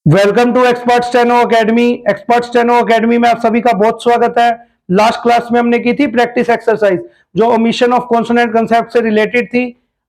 Welcome to expert steno academy. Expert steno academy में आप सभी का बहुत स्वागत है। लास्ट क्लास में हमने की थी प्रैक्टिस एक्सरसाइज जो ओमिशन ऑफ कॉन्सोनेंट कंसेप्ट से रिलेटेड थी।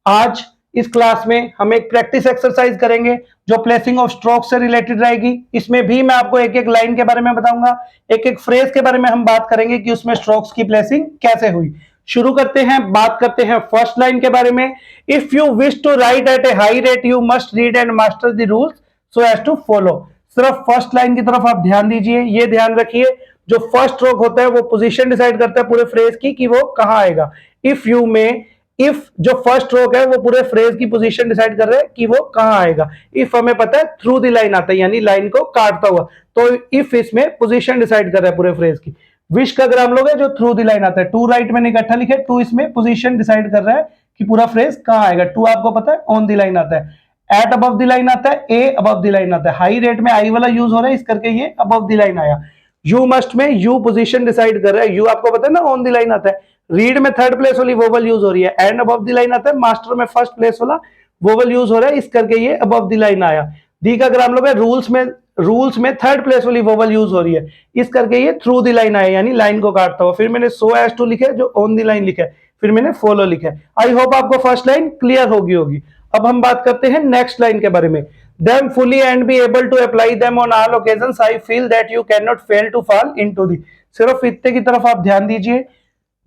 आज इस क्लास में हम एक प्रैक्टिस एक्सरसाइज करेंगे जो प्लेसिंग ऑफ स्ट्रोक से रिलेटेड रहेगी। इसमें भी मैं आपको एक एक लाइन के बारे में बताऊंगा, एक एक फ्रेज के बारे में हम बात करेंगे कि उसमें स्ट्रोक्स की प्लेसिंग कैसे हुई। शुरू करते हैं, बात करते हैं फर्स्ट लाइन के बारे में। If you wish to write at a high rate you must read and master the rules so as to follow. सिर्फ फर्स्ट लाइन की तरफ आप ध्यान दीजिए, ये ध्यान रखिए जो फर्स्ट स्ट्रोक होता है वो पोजीशन डिसाइड करता है पूरे फ्रेज की कि वो कहां आएगा। इफ यू में इफ जो फर्स्ट स्ट्रोक है वो पूरे फ्रेज की पोजीशन डिसाइड कर रहा है कि वो कहां आएगा। इफ हमें पता है थ्रू द लाइन आता है यानी लाइन को काटता हुआ, तो इफ इसमें पोजीशन डिसाइड कर रहा है पूरे फ्रेज की। विश का ग्राम लोग है जो थ्रू द लाइन आता है। टू राइट मैंने इकट्ठा लिखे, टू इसमें पोजीशन डिसाइड कर रहा है कि पूरा फ्रेज कहां आएगा। टू आपको पता है ऑन द लाइन आता है। एट अबव द लाइन आता है, ए अबव द लाइन आता है। हाई रेट में आई वाला यूज हो रहा है, इस करके ये अबव द लाइन आया। यू मस्ट में यू पोजीशन डिसाइड कर रहा है, यू आपको पता है ना ऑन द लाइन आता है। रीड में थर्ड प्लेस वाली वोवल यूज हो रही है। एंड अबव द लाइन आता है, मास्टर में फर्स्ट प्लेस वाला वोवल यूज हो रहा है, इस करके ये अबव द लाइन आया। डी का ग्राम लोग है, रूल्स में थर्ड प्लेस वाली वोवल यूज हो रही है, इस करके ये थ्रू द लाइन आया यानी लाइन को काटता हुआ। फिर मैंने सो एज टू लिखा है जो ऑन द लाइन लिखा है, फिर मैंने फॉलो लिखा है। आई होप आपको फर्स्ट लाइन क्लियर होगी। अब हम बात करते हैं नेक्स्ट लाइन के बारे में। them fully and be able to apply them on all occasions I feel that you cannot fail to fall into the। सिर्फ इतने की तरफ आप ध्यान दीजिए।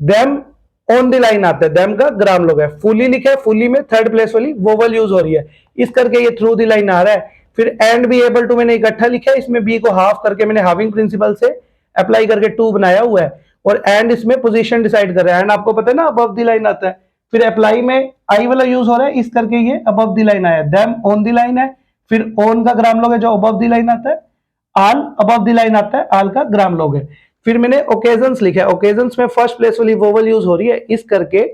them on the line आता है, them का ग्राम लोग है। fully लिखा है, fully में थर्ड प्लेस वाली वोवल यूज हो रही है, इस करके ये थ्रू द लाइन आ रहा है। फिर and be able to मैंने इकट्ठा लिखा है, इसमें b को हाफ करके मैंने हाविंग प्रिंसिपल से अप्लाई करके टू बनाया हुआ है, और एंड इसमें पोजीशन डिसाइड कर रहा है। एंड आपको पता है ना अबव द लाइन आता है। फिर अप्लाई में आई वाला यूज हो रहा है, इस करके ये अबव द लाइन आया। देम ऑन द लाइन है, फिर ऑन का ग्राम लोग है जो अबव द लाइन आता है। आल अबव द लाइन आता है, आल का ग्राम लोग है। फिर मैंने ओकेजन्स लिखा है, ओकेजन्स में फर्स्ट प्लेस वाली वोवल यूज हो रही है, इस करके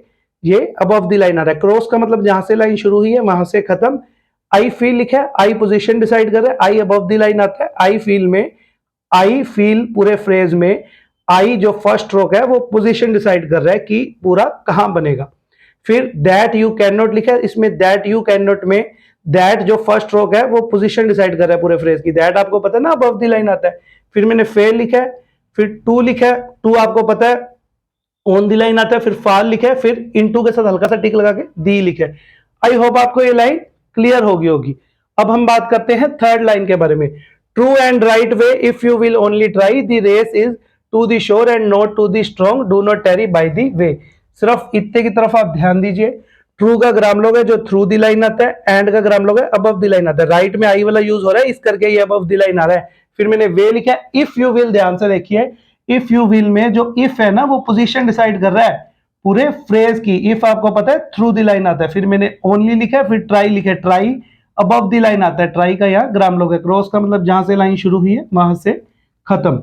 ये अबव द लाइन आ रहा है। क्रॉस का मतलब जहां से लाइन शुरू हुई है वहां से खत्म। आई फील लिखा है, आई पोजीशन डिसाइड कर रहा है, आई अबव द लाइन आता है। आई फील में आई फील पूरे फ्रेज में आई जो फर्स्ट स्ट्रोक है वो पोजीशन डिसाइड कर रहा है कि पूरा कहां बनेगा। फिर दैट यू कैन नॉट लिखा है, इसमें दैट यू कैन नॉट में दैट जो फर्स्ट स्ट्रोक है वो पोजीशन डिसाइड कर रहा है पूरे फ्रेज की। दैट आपको पता है ना अबव द लाइन आता है। फिर मैंने फेल लिखा है, फिर टू लिखा है, टू आपको पता है ऑन द लाइन आता है। फिर फाल लिखा है, फिर इनटू के साथ हल्का सा टिक लगा के दी लिखा है। आई होप आपको ये लाइन क्लियर होगी। अब हम बात करते हैं थर्ड लाइन के बारे में। True and right way if you will only try the race is to the shore and not to the strong do not tarry by the way. सिर्फ इतने की तरफ आप ध्यान दीजिए। ट्रू का ग्राम लोग है जो थ्रू द लाइन आता है, एंड का ग्राम लोग है अबव द लाइन आता है। राइट में आई वाला यूज हो रहा है, इस करके ये अबव द लाइन आ रहा है। फिर मैंने वे लिखा है। इफ यू विल, ध्यान से देखिए, इफ यू विल में जो इफ है ना वो पोजीशन डिसाइड कर रहा है पूरे फ्रेज की। इफ आपको पता है थ्रू द लाइन आता है। फिर मैंने ओनली लिखा है, फिर ट्राई लिखा है, ट्राई अबव द लाइन आता है। ट्राई का यहाँ ग्राम लोग है। क्रॉस का मतलब जहां से लाइन शुरू हुई है वहां से खत्म।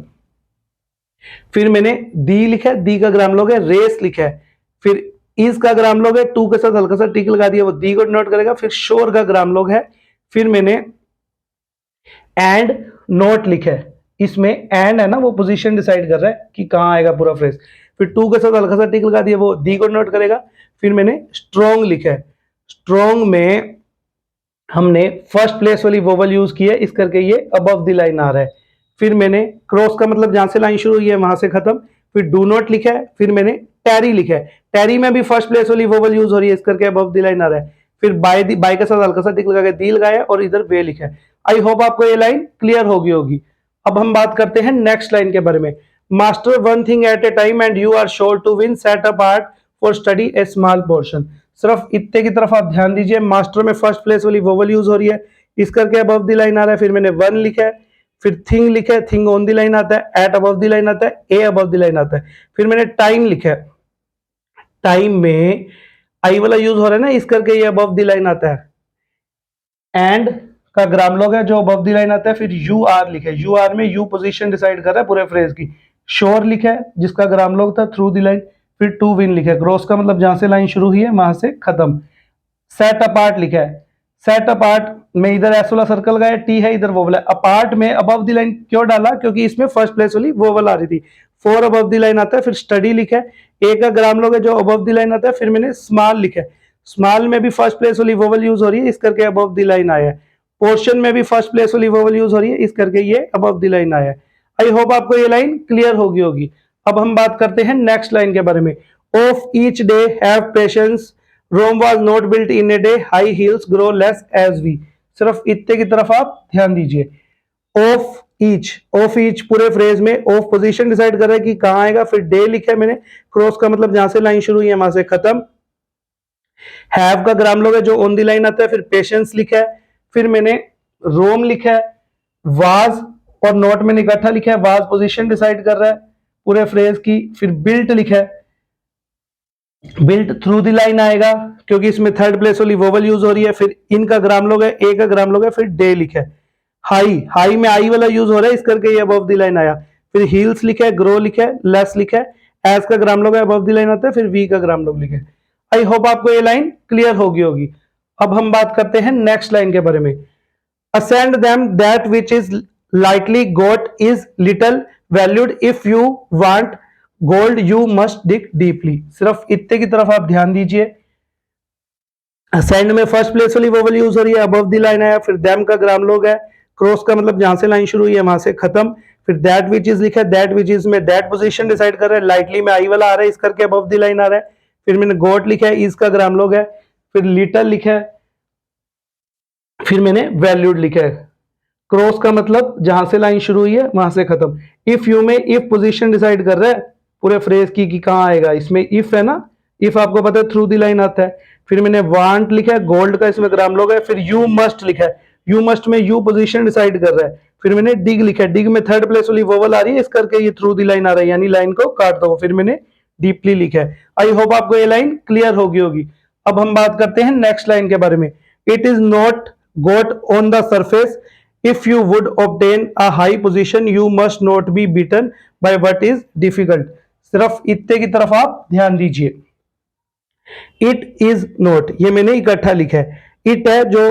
फिर मैंने दी लिखा है, दी का ग्राम लोग है। रेस लिखा है, फिर इज का ग्राम लोग है, टू के साथ हल्का सा टिक लगा दिया, वो दी को नोट करेगा। फिर शोर का ग्राम लोग है। फिर मैंने एंड नोट लिखा है, इसमें एंड है ना वो पोजीशन डिसाइड कर रहा है कि कहां आएगा पूरा फ्रेज। फिर टू के साथ हल्का सा टिक लगा दिया, वो दी को नोट करेगा। फिर मैंने स्ट्रॉन्ग लिखा है, स्ट्रॉन्ग में हमने फर्स्ट प्लेस वाली वोवल यूज की है, इस करके ये अबव द लाइन आ रहा है। फिर मैंने क्रॉस का मतलब जहां से लाइन शुरू हुई है वहां से खत्म। फिर डू नॉट लिखा है, फिर मैंने टैरी लिखा है। टैरी में भी फर्स्ट प्लेस वाली वोवल यूज हो रही है, इस करके अबव द लाइन आ रहा है। फिर बाय के साथ हल्का सा टिक लगा के दी लगाया और इधर वे लिखा है। आई होप आपको ये लाइन क्लियर होगी। अब हम बात करते हैं नेक्स्ट लाइन के बारे में। Master one thing at a time and you are sure to win, set apart for study a small portion. सिर्फ इतने की तरफ आप ध्यान दीजिए। मास्टर में फर्स्ट प्लेस वाली वोवल यूज हो रही है, इस करके अबव द लाइन आ रहा है। फिर मैंने वन लिखा है, फिर थिंग लिखा है, थिंग ऑन द लाइन आता है। एट अबव द लाइन आता है, ए अबव द लाइन आता है। फिर मैंने टाइम लिखा है, टाइम में आई वाला यूज हो रहा है ना, इस करके ये अबव द लाइन आता है। एंड का ग्राम लोग है जो अबव द लाइन आता है। फिर यू आर लिखा है, यू आर में यू पोजीशन डिसाइड कर रहा है पूरे फ्रेज की। श्योर लिखा है जिसका ग्राम लोग था थ्रू द लाइन। फिर टू विन लिखा है, क्रॉस का मतलब जहां से लाइन शुरू हुई है वहां से खत्म। सेट अपार्ट लिखा है, सेट अपार्ट में इधर एस वाला सर्कल गया, टी है इधर वोवल है। अपार्ट में अबव द लाइन क्यों डाला, क्योंकि इसमें फर्स्ट प्लेस वाली वोवल आ रही थी। फोर अबव द लाइन आता है। फिर स्टडी लिखा है, ए का ग्राम लोग है जो अबव द लाइन आता है। फिर मैंने स्मॉल लिखा है, स्मॉल में भी फर्स्ट प्लेस वाली वोवल यूज हो रही है, इस करके अबव द लाइन आया है। पोर्शन में भी फर्स्ट प्लेस वाली वोवल यूज हो रही है, इस करके ये अबव द लाइन आया है। आई होप आपको ये लाइन क्लियर होगी। अब हम बात करते हैं नेक्स्ट लाइन के बारे में। Of each day have patience, Rome was not built in a day, high heels grow less as we. सिर्फ इतने की तरफ आप ध्यान दीजिए। ऑफ ईच पूरे फ्रेज में ऑफ पोजीशन डिसाइड कर रहा है कि कहां आएगा, फिर डे लिखा है मैंने, क्रॉस का मतलब जहां से लाइन शुरू हुई है वहां से खत्म। हैव का ग्राम लोग है जो ऑन दी लाइन आता है, फिर पेशेंस लिखा है, फिर मैंने रोम लिखा है, वाज और नॉट मैंने इकट्ठा लिखा है, वाज पोजीशन डिसाइड कर रहा है पूरे फ्रेज की, फिर बिल्ट लिखा है, बिल्ट थ्रू द लाइन आएगा क्योंकि इसमें थर्ड प्लेस वाली वोवल यूज हो रही है, फिर इनका ग्राम लोग है, ए का ग्राम लोग है, फिर डे लिखा है। हाई में आई वाला यूज हो रहा है, इस करके ये अबव द लाइन आया। फिर हील्स लिखा है, ग्रो लिखा है, लेस लिखा है, एज का ग्राम लोग है अबव द लाइन आता है, फिर वी का ग्राम लोग लिखा है। आई होप आपको ये लाइन क्लियर होगी। अब हम बात करते हैं नेक्स्ट लाइन के बारे में। Ascend them that which is lightly got is little valued, if you want gold you must dig deeply। सिर्फ इतने की तरफ आप ध्यान दीजिए। असेंड में फर्स्ट प्लेस वाली वोवल यूज हो रही है, अबव द लाइन आया, फिर देम का ग्राम लोग है, क्रॉस का मतलब जहां से लाइन शुरू हुई है वहां से खत्म, फिर दैट विच इज लिखा है, दैट विच इज में दैट पोजीशन डिसाइड कर रहा है, लाइटली में आई वाला आ रहा है, इस करके अबव द लाइन आ रहा है, फिर मैंने गोट लिखा है, इज का ग्राम लोग है, फिर लिटल लिखा है, फिर मैंने वैल्यूड लिखा है, क्रॉस का मतलब जहां से लाइन शुरू हुई है वहां से खत्म। इफ यू में इफ पोजीशन डिसाइड कर रहा है पूरे फ्रेज की कि कहां आएगा, इसमें इफ है ना, इफ आपको पता है थ्रू द लाइन आता है, फिर मैंने वांट लिखा है, गोल्ड का इसमें ग्राम लोग है, फिर यू मस्ट लिखा है, यू मस्ट में यू पोजीशन डिसाइड कर रहा है, फिर मैंने डिग लिखा है, डिग में थर्ड प्लेस वाली वोवल आ रही है, इस करके ये थ्रू द लाइन आ रहा है, यानी लाइन को काट दो, फिर मैंने डीपली लिखा है। आई होप आपको ये लाइन क्लियर होगी। अब हम बात करते हैं नेक्स्ट लाइन के बारे में। It is not goat on the surface, if you would obtain a high position you must not be beaten by what is difficult। सिर्फ इतने की तरफ आप ध्यान दीजिए। इट इज नॉट ये मैंने इकट्ठा लिखा है, इट है जो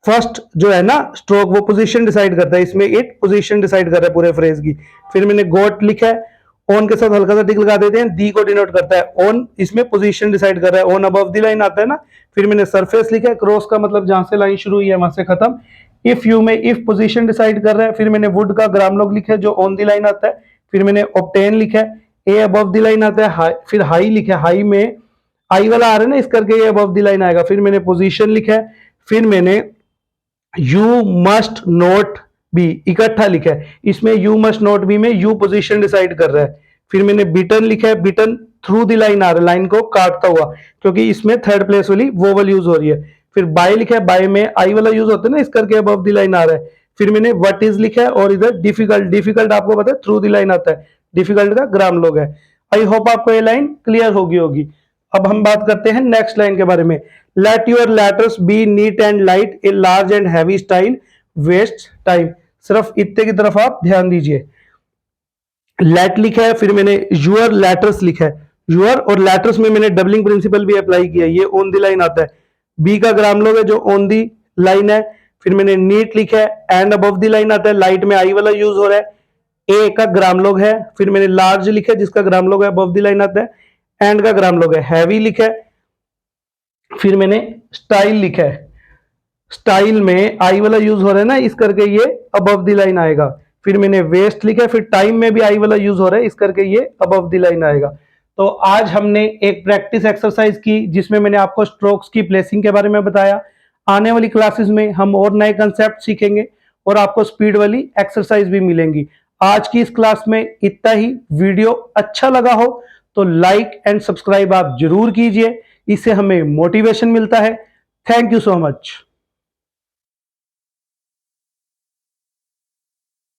फर्स्ट जो है ना स्ट्रोक वो पोजीशन डिसाइड करता है, इसमें इट पोजीशन डिसाइड कर रहा है पूरे फ्रेज की, फिर मैंने गोट लिखा है, ऑन के साथ हल्का सा टिक लगा देते हैं, दी को डिनोट करता है, ऑन इसमें पोजीशन डिसाइड कर रहा है, ऑन अबव द लाइन आता है ना, फिर मैंने सरफेस लिखा है, क्रॉस का मतलब जहां से लाइन शुरू हुई है वहां से खत्म। इफ यू में इफ पोजीशन डिसाइड कर रहा है, फिर मैंने वुड का ग्राम लोग लिखा है जो ऑन द लाइन आता है, फिर मैंने ऑब्टेन लिखा है, ए अबव द लाइन आता है, फिर हाई लिखा है, हाई में आई वाला आ रहा है ना, इस करके ये अबव द लाइन आएगा, फिर मैंने पोजीशन लिखा है, फिर मैंने यू मस्ट नॉट बी इकट्ठा लिखा है, इसमें यू मस्ट नॉट बी में यू पोजीशन डिसाइड कर रहा है, फिर मैंने बीटन लिखा है, बीटन थ्रू द लाइन आ रहा है, लाइन को काटता हुआ क्योंकि इसमें थर्ड प्लेस वाली वोवल यूज हो रही है, फिर बाय लिखा है, बाय में आई वाला यूज होता है ना, इस करके अबव द लाइन आ रहा है, फिर मैंने व्हाट इज लिखा है, और इधर डिफिकल्ट, डिफिकल्ट आपको पता है थ्रू द लाइन आता है, डिफिकल्ट का ग्राम लोग है। आई होप आपको ये लाइन क्लियर होगी। अब हम बात करते हैं नेक्स्ट लाइन के बारे में। Let your letters be neat and light, a large and heavy style waste time. सिर्फ इतने की तरफ आप ध्यान दीजिए। लेट लिखा है, फिर मैंने यूर लेटर्स लिखा है, यूर और लेटर्स में मैंने डबलिंग प्रिंसिपल भी अप्लाई किया, ये ऑन द लाइन आता है, बी का ग्राम लोग है जो ऑन दी लाइन है, फिर मैंने नीट लिखा है, एंड अबव द लाइन आता है, लाइट में आई वाला यूज हो रहा है, ए का ग्राम लोग है, फिर मैंने लार्ज लिखा है जिसका ग्राम लोग है अबव द लाइन आता है, एंड का ग्राम लोग है, हैवी लिखा है, फिर मैंने स्टाइल लिखा है, स्टाइल में आई वाला यूज हो रहा है ना, इस करके ये अबव द लाइन आएगा, फिर मैंने वेस्ट लिखा है, फिर टाइम में भी आई वाला यूज हो रहा है, इस करके ये अबव द लाइन आएगा। तो आज हमने एक प्रैक्टिस एक्सरसाइज की जिसमें मैंने आपको स्ट्रोक्स की प्लेसिंग के बारे में बताया। आने वाली क्लासेस में हम और नए कंसेप्ट सीखेंगे और आपको स्पीड वाली एक्सरसाइज भी मिलेंगी। आज की इस क्लास में इतना ही। वीडियो अच्छा लगा हो तो लाइक एंड सब्सक्राइब आप जरूर कीजिए, इससे हमें मोटिवेशन मिलता है। Thank you so much.